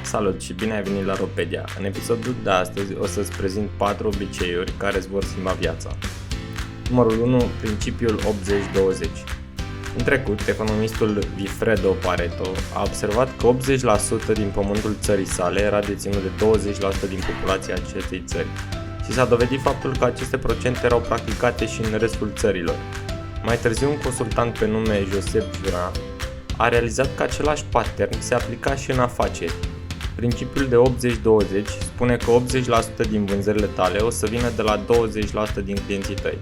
Salut și bine ai venit la Ropedia! În episodul de astăzi o să-ți prezint 4 obiceiuri care îți vor schimba viața. Numărul 1. Principiul 80-20. În trecut, economistul Vilfredo Pareto a observat că 80% din pământul țării sale era deținut de 20% din populația acestei țări și s-a dovedit faptul că aceste procente erau practicate și în restul țărilor. Mai târziu, un consultant pe nume Joseph Juran a realizat că același pattern se aplica și în afaceri. Principiul de 80-20 spune că 80% din vânzările tale o să vină de la 20% din clienții tăi.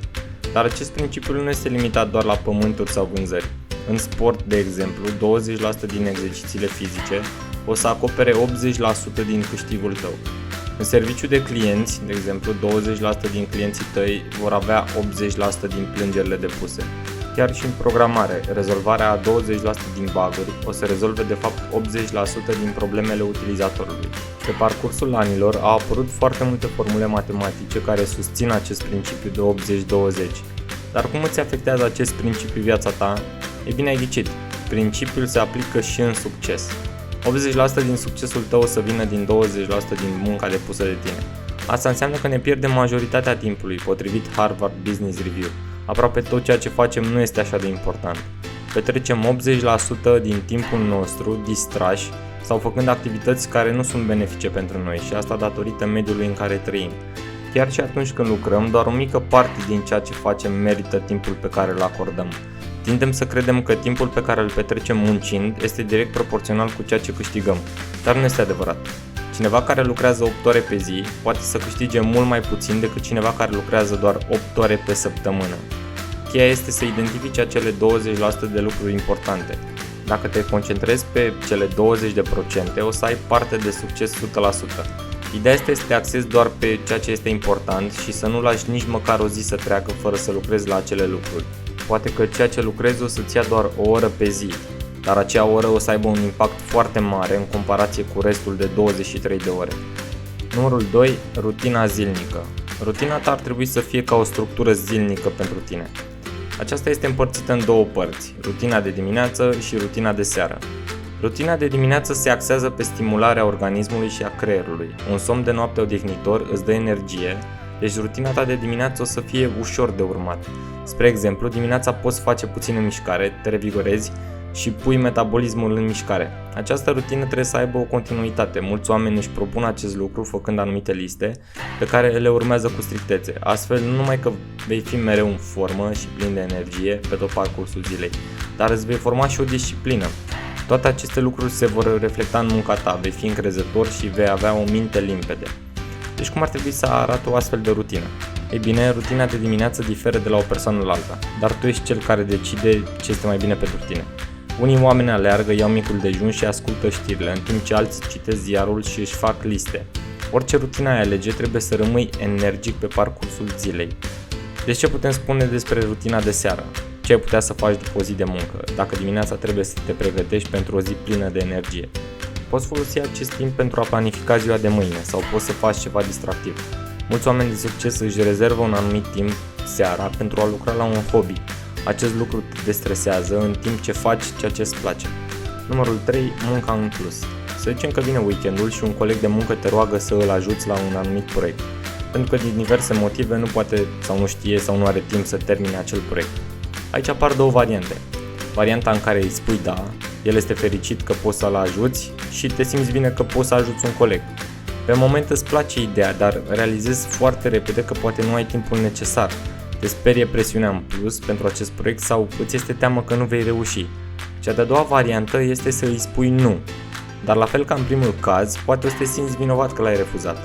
Dar acest principiu nu este limitat doar la pământuri sau vânzări. În sport, de exemplu, 20% din exercițiile fizice o să acopere 80% din câștigul tău. În serviciu de clienți, de exemplu, 20% din clienții tăi vor avea 80% din plângerile depuse. Chiar și în programare, rezolvarea a 20% din bug-uri o să rezolve de fapt 80% din problemele utilizatorului. Pe parcursul anilor au apărut foarte multe formule matematice care susțin acest principiu de 80-20. Dar cum îți afectează acest principiu viața ta? E bine, ai ghicit. Principiul se aplică și în succes. 80% din succesul tău o să vină din 20% din munca depusă de tine. Asta înseamnă că ne pierdem majoritatea timpului, potrivit Harvard Business Review. Aproape tot ceea ce facem nu este așa de important. Petrecem 80% din timpul nostru distrași sau făcând activități care nu sunt benefice pentru noi și asta datorită mediului în care trăim. Chiar și atunci când lucrăm, doar o mică parte din ceea ce facem merită timpul pe care îl acordăm. Tindem să credem că timpul pe care îl petrecem muncind este direct proporțional cu ceea ce câștigăm, dar nu este adevărat. Cineva care lucrează 8 ore pe zi poate să câștige mult mai puțin decât cineva care lucrează doar 8 ore pe săptămână. Cheia este să identifici acele 20% de lucruri importante. Dacă te concentrezi pe cele 20%, o să ai parte de succes 100%. Ideea este să te axezi doar pe ceea ce este important și să nu lași nici măcar o zi să treacă fără să lucrezi la acele lucruri. Poate că ceea ce lucrezi o să-ți ia doar o oră pe zi, dar acea oră o să aibă un impact foarte mare în comparație cu restul de 23 de ore. Numărul 2. Rutina zilnică. Rutina ta ar trebui să fie ca o structură zilnică pentru tine. Aceasta este împărțită în două părți, rutina de dimineață și rutina de seară. Rutina de dimineață se axează pe stimularea organismului și a creierului. Un somn de noapte odihnitor îți dă energie, deci rutina ta de dimineață o să fie ușor de urmat. Spre exemplu, dimineața poți face puțină mișcare, te revigorezi și pui metabolismul în mișcare. Această rutină trebuie să aibă o continuitate. Mulți oameni își propun acest lucru făcând anumite liste pe care le urmează cu strictețe. Astfel, nu numai că vei fi mereu în formă și plin de energie pe tot parcursul zilei, dar îți vei forma și o disciplină. Toate aceste lucruri se vor reflecta în munca ta, vei fi încrezător și vei avea o minte limpede. Deci cum ar trebui să arate o astfel de rutină? Ei bine, rutina de dimineață diferă de la o persoană la alta, dar tu ești cel care decide ce este mai bine pentru tine. Unii oameni aleargă, iau micul dejun și ascultă știrile, în timp ce alții citesc ziarul și își fac liste. Orice rutină ai alege, trebuie să rămâi energic pe parcursul zilei. Deci ce putem spune despre rutina de seară? Ce ai putea să faci după o zi de muncă, dacă dimineața trebuie să te pregătești pentru o zi plină de energie? Poți folosi acest timp pentru a planifica ziua de mâine sau poți să faci ceva distractiv. Mulți oameni de succes își rezervă un anumit timp seara pentru a lucra la un hobby. Acest lucru te destresează în timp ce faci ceea ce îți place. Numărul 3. Munca în plus. Să zicem că vine weekendul și un coleg de muncă te roagă să îl ajuți la un anumit proiect, pentru că din diverse motive nu poate sau nu știe sau nu are timp să termine acel proiect. Aici apar două variante. Varianta în care îi spui da, el este fericit că poți să-l ajuți și te simți bine că poți să ajuți un coleg. Pe moment îți place ideea, dar realizezi foarte repede că poate nu ai timpul necesar. Te sperie presiunea în plus pentru acest proiect sau îți este teamă că nu vei reuși. Cea de-a doua variantă este să îi spui nu, dar la fel ca în primul caz, poate o să te simți vinovat că l-ai refuzat.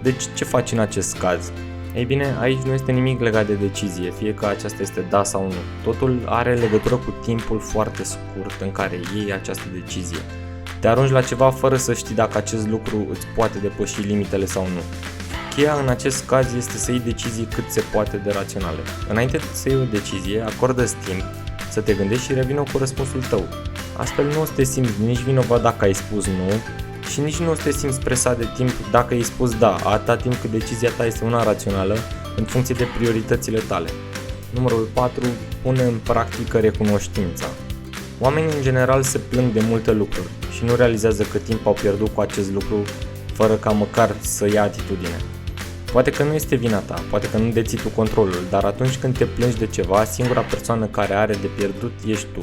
Deci ce faci în acest caz? Ei bine, aici nu este nimic legat de decizie, fie că aceasta este da sau nu. Totul are legătură cu timpul foarte scurt în care iei această decizie. Te arunci la ceva fără să știi dacă acest lucru îți poate depăși limitele sau nu. Cheia în acest caz este să iei decizii cât se poate de raționale. Înainte să iei o decizie, acordă-ți timp să te gândești și revină cu răspunsul tău. Astfel nu o să te simți nici vinovat dacă ai spus nu și nici nu o să te simți presat de timp dacă ai spus da, atâta timp cât decizia ta este una rațională în funcție de prioritățile tale. Numărul 4. Pune în practică recunoștința. Oamenii în general se plâng de multe lucruri și nu realizează cât timp au pierdut cu acest lucru fără ca măcar să ia atitudine. Poate că nu este vina ta, poate că nu deții tu controlul, dar atunci când te plângi de ceva, singura persoană care are de pierdut ești tu.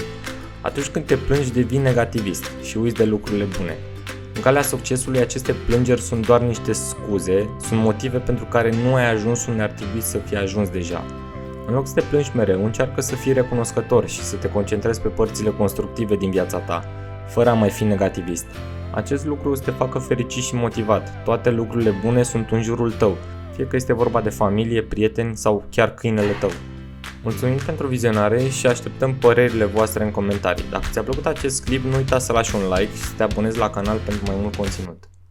Atunci când te plângi, devii negativist și uiți de lucrurile bune. În calea succesului, aceste plângeri sunt doar niște scuze, sunt motive pentru care nu ai ajuns unde ar trebui să fii ajuns deja. În loc să te plângi mereu, încearcă să fii recunoscător și să te concentrezi pe părțile constructive din viața ta, fără a mai fi negativist. Acest lucru o să te facă fericit și motivat. Toate lucrurile bune sunt în jurul tău, fie că este vorba de familie, prieteni sau chiar câinele tău. Mulțumim pentru vizionare și așteptăm părerile voastre în comentarii. Dacă ți-a plăcut acest clip, nu uita să lași un like și să te abonezi la canal pentru mai mult conținut.